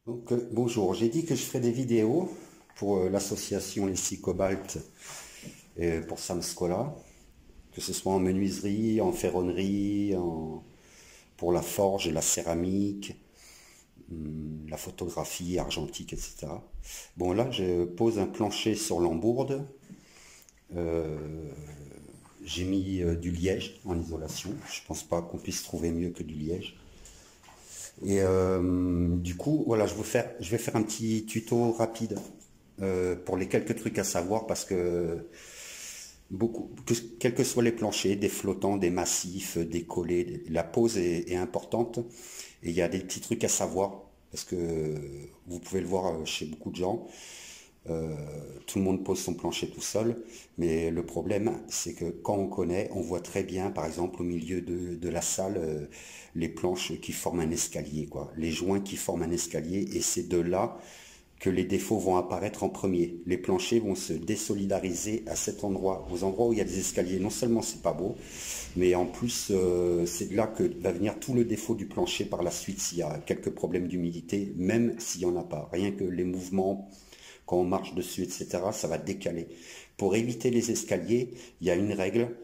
Donc, bonjour, j'ai dit que je ferais des vidéos pour l'association Ici Cobalt et pour Samscola, que ce soit en menuiserie, en ferronnerie, pour la forge et la céramique, la photographie argentique, etc. Bon, là, je pose un plancher sur l'embourde. J'ai mis du liège en isolation. Je pense pas qu'on puisse trouver mieux que du liège. Et du coup, voilà, je vais faire un petit tuto rapide pour les quelques trucs à savoir parce que quels que soient les planchers, des flottants, des massifs, des collés, la pose est importante et il y a des petits trucs à savoir parce que vous pouvez le voir chez beaucoup de gens. Tout le monde pose son plancher tout seul, mais le problème, c'est que quand on connaît, on voit très bien, par exemple, au milieu de la salle, les planches qui forment un escalier, quoi, les joints qui forment un escalier, et c'est de là que les défauts vont apparaître en premier. Les planchers vont se désolidariser à cet endroit, aux endroits où il y a des escaliers. Non seulement c'est pas beau, mais en plus, c'est de là que va venir tout le défaut du plancher par la suite, s'il y a quelques problèmes d'humidité, même s'il n'y en a pas. Rien que les mouvements quand on marche dessus, etc., ça va décaler. Pour éviter les escaliers, il y a une règle,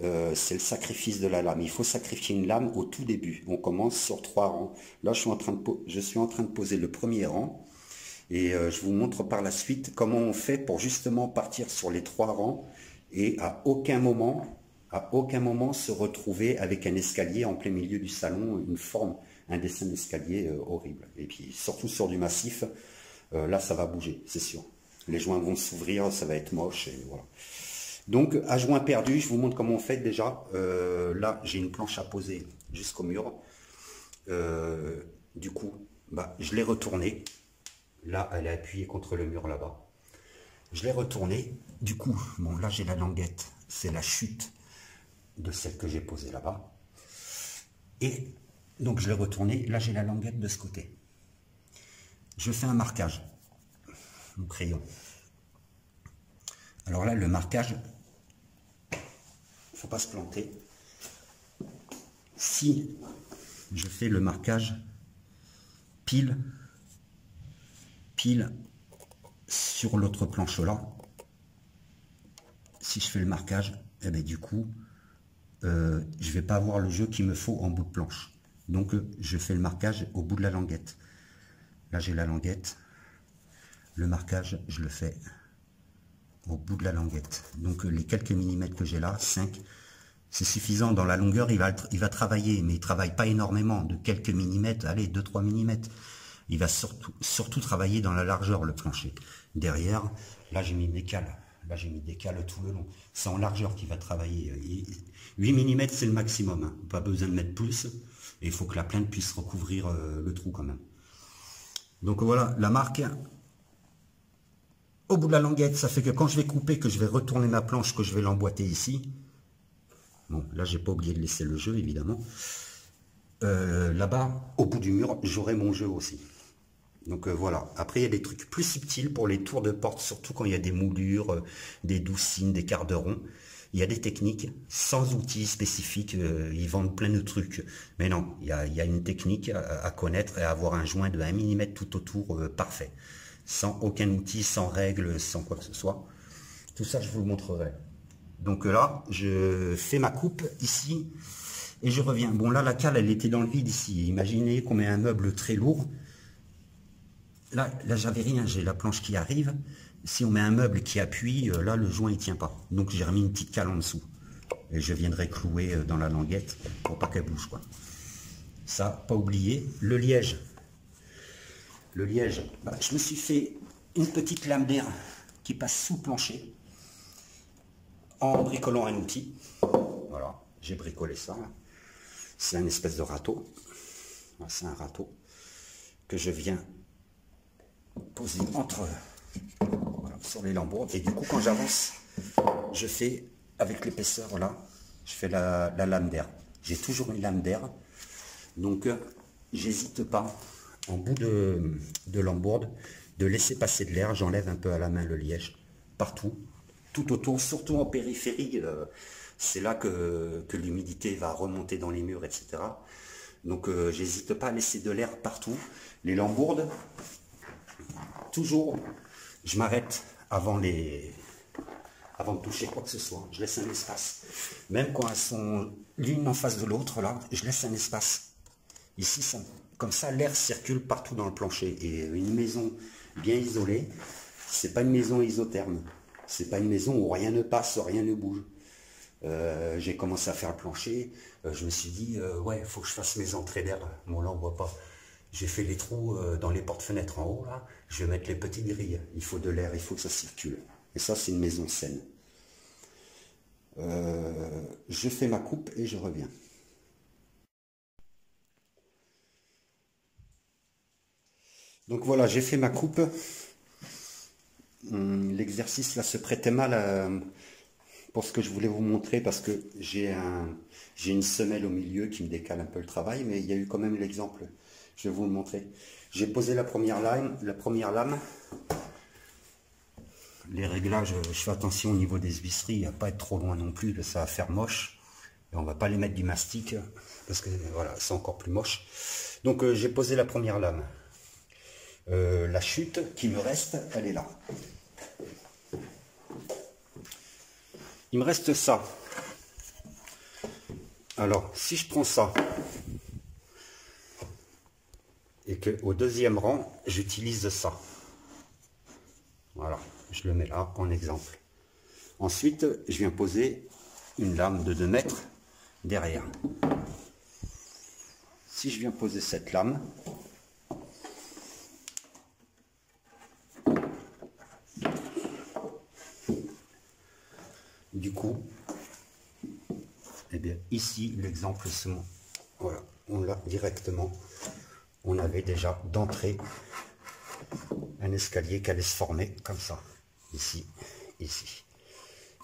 c'est le sacrifice de la lame. Il faut sacrifier une lame au tout début. On commence sur 3 rangs. Là, je suis en train de poser le premier rang, et je vous montre par la suite comment on fait pour justement partir sur les 3 rangs, et à aucun moment se retrouver avec un escalier en plein milieu du salon, une forme, un dessin d'escalier horrible. Et puis, surtout sur du massif, là, ça va bouger, c'est sûr. Les joints vont s'ouvrir, ça va être moche, et voilà. Donc, à joint perdu, je vous montre comment on fait déjà. Là, j'ai une planche à poser jusqu'au mur. Du coup, je l'ai retournée. Là, elle est appuyée contre le mur là-bas. Je l'ai retournée. Du coup, bon, là, j'ai la languette. C'est la chute de celle que j'ai posée là-bas. Et donc, je l'ai retournée. Là, j'ai la languette de ce côté. Je fais un marquage, mon crayon. Alors là, le marquage, il ne faut pas se planter. Si je fais le marquage pile sur l'autre planche là, si je fais le marquage, eh bien, du coup, je ne vais pas avoir le jeu qu'il me faut en bout de planche. Donc, je fais le marquage au bout de la languette. Là, j'ai la languette. Le marquage, je le fais au bout de la languette. Donc, les quelques millimètres que j'ai là, 5, c'est suffisant. Dans la longueur, il va travailler, mais il ne travaille pas énormément, de quelques millimètres, allez, 2-3 millimètres. Il va surtout travailler dans la largeur, le plancher. Derrière, là, j'ai mis des cales. Là, j'ai mis des cales tout le long. C'est en largeur qu'il va travailler. 8 mm, c'est le maximum. Hein. Pas besoin de mettre plus. Et il faut que la plainte puisse recouvrir le trou quand même. Donc voilà, la marque au bout de la languette, ça fait que quand je vais couper, que je vais retourner ma planche, que je vais l'emboîter ici. Bon, là, j'ai pas oublié de laisser le jeu, évidemment. Là-bas, au bout du mur, j'aurai mon jeu aussi. Donc voilà. Après, il y a des trucs plus subtils pour les tours de porte, surtout quand il y a des moulures, des doucines, des quarts de rond. Il y a des techniques sans outils spécifiques, ils vendent plein de trucs. Mais non, il y a une technique à connaître et à avoir un joint de 1 mm tout autour parfait. Sans aucun outil, sans règles, sans quoi que ce soit. Tout ça, je vous le montrerai. Donc là, je fais ma coupe ici et je reviens. Bon, là, la cale, elle était dans le vide ici. Imaginez qu'on met un meuble très lourd. Là j'avais rien, j'ai la planche qui arrive. Si on met un meuble qui appuie, là, le joint, il tient pas. Donc, j'ai remis une petite cale en dessous. Et je viendrai clouer dans la languette pour pas qu'elle bouge, quoi. Ça, pas oublier. Le liège. Le liège, je me suis fait une petite lame d'air qui passe sous le plancher en bricolant un outil. Voilà, j'ai bricolé ça. C'est un espèce de râteau. C'est un râteau que je viens poser sur les lambeaux. Et du coup, quand j'avance, je fais, avec l'épaisseur là, je fais la lame d'air. J'ai toujours une lame d'air. Donc, j'hésite pas, en bout de lambourde, de laisser passer de l'air. J'enlève un peu à la main le liège, partout, tout autour, surtout en périphérie. C'est là que l'humidité va remonter dans les murs, etc. Donc j'hésite pas à laisser de l'air partout. Les lambourdes, toujours, je m'arrête avant de toucher quoi que ce soit. Je laisse un espace. Même quand elles sont l'une en face de l'autre, là, je laisse un espace. Ici, comme ça, l'air circule partout dans le plancher. Et une maison bien isolée, c'est pas une maison isotherme. C'est pas une maison où rien ne passe, rien ne bouge. J'ai commencé à faire le plancher. Je me suis dit, ouais, il faut que je fasse mes entrées d'air. Bon, là, on voit pas. J'ai fait les trous dans les portes-fenêtres en haut, là. Je vais mettre les petites grilles. Il faut de l'air, il faut que ça circule. Et ça, c'est une maison saine. Je fais ma coupe et je reviens. Donc voilà, j'ai fait ma coupe. L'exercice là se prêtait mal pour ce que je voulais vous montrer parce que j'ai une semelle au milieu qui me décale un peu le travail, mais il y a eu quand même l'exemple. Je vais vous le montrer. J'ai posé la première lame. Les réglages, je fais attention au niveau des huisseries, à pas être trop loin non plus, ça va faire moche. Et on va pas les mettre du mastic parce que voilà, c'est encore plus moche. Donc j'ai posé la première lame. La chute qui me reste, elle est là. Il me reste ça. Alors, si je prends ça et que au deuxième rang, j'utilise ça. Voilà, je le mets là en exemple. Ensuite, je viens poser une lame de 2 mètres derrière. Si je viens poser cette lame, du coup, eh bien ici l'exemple se montre. Voilà, on l'a directement. On avait déjà d'entrée un escalier qui allait se former comme ça, ici, ici.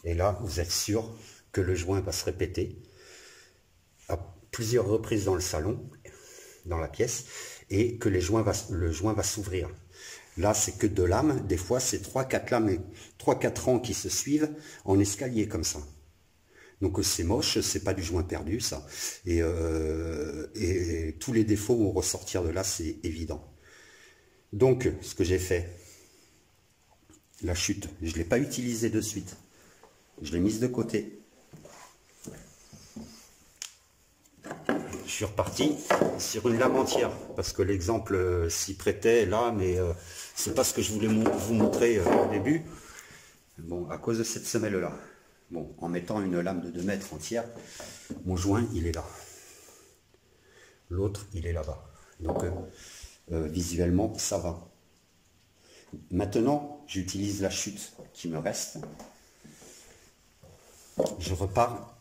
Et là, vous êtes sûr que le joint va se répéter à plusieurs reprises dans le salon, dans la pièce, et que le joint va s'ouvrir. Là, c'est que 2 lames. Des fois, c'est 3-4 lames, 3-4 rangs qui se suivent en escalier comme ça. Donc c'est moche, c'est pas du joint perdu ça. Et tous les défauts vont ressortir de là, c'est évident. Donc, ce que j'ai fait, la chute, je ne l'ai pas utilisée de suite. Je l'ai mise de côté. Je suis reparti sur une lame entière parce que l'exemple s'y prêtait là, mais c'est pas ce que je voulais vous montrer au début. Bon, à cause de cette semelle là. Bon, en mettant une lame de 2 mètres entière, mon joint il est là. L'autre il est là-bas. Donc visuellement ça va. Maintenant, j'utilise la chute qui me reste. Je repars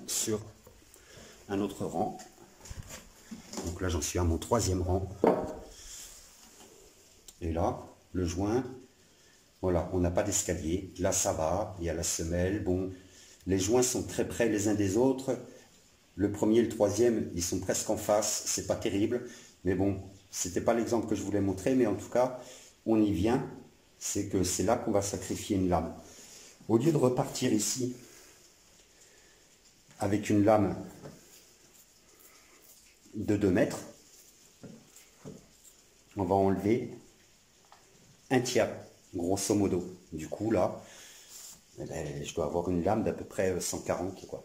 sur un autre rang. Donc là, j'en suis à mon 3e rang. Et là, le joint, voilà, on n'a pas d'escalier. Là, ça va, il y a la semelle. Bon, les joints sont très près les uns des autres. Le premier et le 3e, ils sont presque en face. C'est pas terrible. Mais bon, c'était pas l'exemple que je voulais montrer. Mais en tout cas, on y vient. C'est que c'est là qu'on va sacrifier une lame. Au lieu de repartir ici avec une lame de 2 mètres, on va enlever un tiers, grosso modo. Du coup, là, je dois avoir une lame d'à peu près 140, quoi.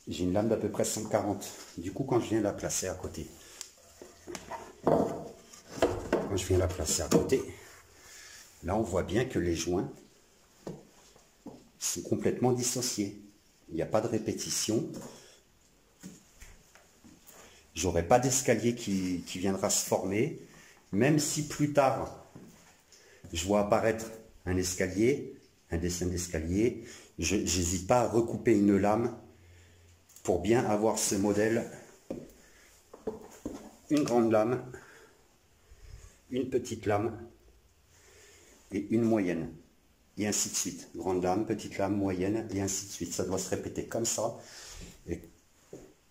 J'ai une lame d'à peu près 140. Du coup, quand je viens la placer à côté, là, on voit bien que les joints sont complètement dissociés. Il n'y a pas de répétition. J'aurai pas d'escalier qui viendra se former. Même si plus tard, je vois apparaître un escalier, un dessin d'escalier, je n'hésite pas à recouper une lame pour bien avoir ce modèle. Une grande lame, une petite lame et une moyenne. Et ainsi de suite. Grande lame, petite lame, moyenne, et ainsi de suite. Ça doit se répéter comme ça. Et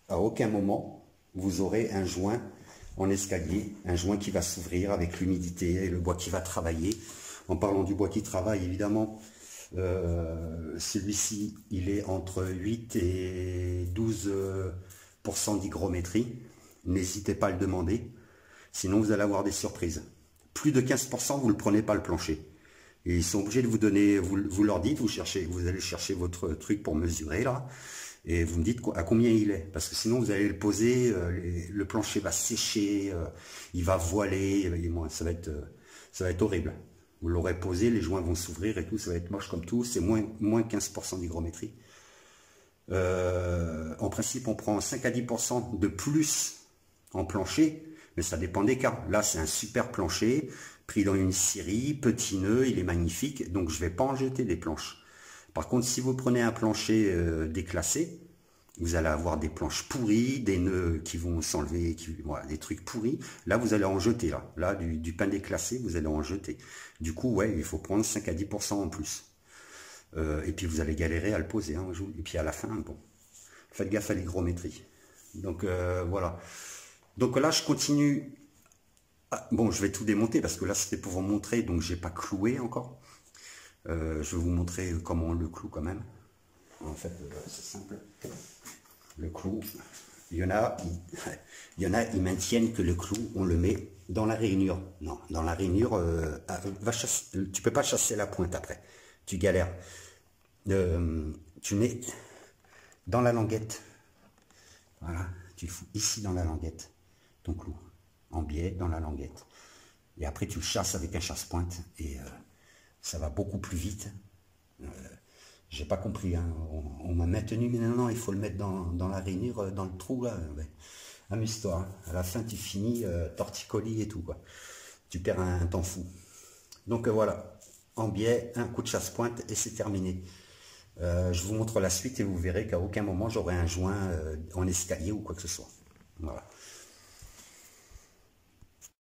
à aucun moment, vous aurez un joint en escalier, un joint qui va s'ouvrir avec l'humidité et le bois qui va travailler. En parlant du bois qui travaille, évidemment, Celui-ci, il est entre 8 et 12% d'hygrométrie. N'hésitez pas à le demander, sinon vous allez avoir des surprises. Plus de 15%, vous ne le prenez pas le plancher. Et ils sont obligés de vous donner, vous leur dites, vous allez chercher votre truc pour mesurer là, et vous me dites à combien il est. Parce que sinon vous allez le poser, le plancher va sécher, il va voiler, ça va être horrible. Vous l'aurez posé, les joints vont s'ouvrir et tout, ça va être moche comme tout, c'est moins 15% d'hygrométrie. En principe, on prend 5 à 10% de plus en plancher, mais ça dépend des cas. Là, c'est un super plancher, pris dans une scierie, petit nœud, il est magnifique, donc je ne vais pas en jeter des planches. Par contre, si vous prenez un plancher déclassé, vous allez avoir des planches pourries, des nœuds qui vont s'enlever, voilà, des trucs pourris. Là, vous allez en jeter. Là du pain déclassé, vous allez en jeter. Du coup, ouais, il faut prendre 5 à 10% en plus. Et puis, vous allez galérer à le poser. Hein, et puis, à la fin, bon, faites gaffe à l'hygrométrie. Donc, voilà. Donc là, je continue. Ah, bon, je vais tout démonter parce que là, c'était pour vous montrer. Donc, j'ai pas cloué encore. Je vais vous montrer comment on le cloue quand même. En fait, c'est simple. Le clou, il y en a, ils maintiennent que le clou, on le met dans la rainure. Non, dans la rainure, tu peux pas chasser la pointe après. Tu galères. Tu mets dans la languette. Voilà, tu le fous ici dans la languette, ton clou, en biais dans la languette. Et après, tu le chasses avec un chasse-pointe et ça va beaucoup plus vite. J'ai pas compris, hein. On m'a maintenu, mais non, il faut le mettre dans la rainure, dans le trou, là. Ouais. Amuse-toi, hein. À la fin, tu finis torticolis et tout, quoi. Tu perds un temps fou. Donc voilà, en biais, un coup de chasse-pointe et c'est terminé. Je vous montre la suite et vous verrez qu'à aucun moment, j'aurai un joint en escalier ou quoi que ce soit. Voilà.